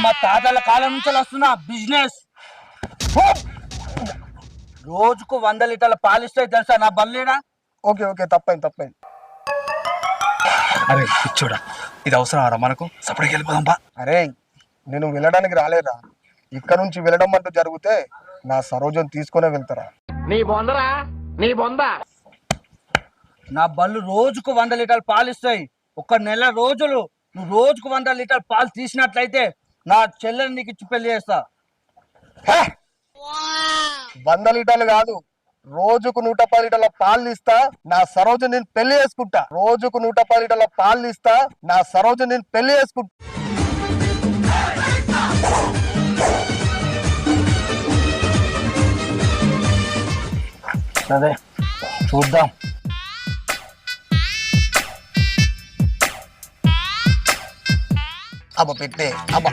మా తాతల కాలం నుంచి వస్తున్న బిజినెస్. రోజుకు 100 లీటర్ల పాలిస్తాయి తెలుసా నా బల్లేడా. ఓకే ఓకే తప్పైంది. అరే పిచ్చోడా, ఇది అవసరం మనకు? సపరేట్కి వెళ్ళిపోదాం బా. అరే నేను వెళ్ళడానికి రాలేరా, ఇక్కడ నుంచి వెళ్ళడం అంటూ జరిగితే నా సరోజం తీసుకునే వెళ్తారా? నా బళ్ళు రోజుకు 100 లీటర్ల పాలు ఇస్తాయి. ఒక నెల రోజులు నువ్వు రోజుకు 100 లీటర్ల పాలు తీసినట్లయితే నా చెల్లెని నీకు ఇచ్చి పెళ్లి చేస్తా. 100 లీటర్లు కాదు, రోజుకు 110 లీటర్ల పాలు ఇస్తా, నా సరోజం నేను పెళ్లి చేసుకుంటా. రోజుకు 110 లీటర్ల పాలు ఇస్తా, నా సరోజం నేను పెళ్లి చేసుకుంటా. సరే చూద్దాం. అబ్బా పెట్టే అబ్బా.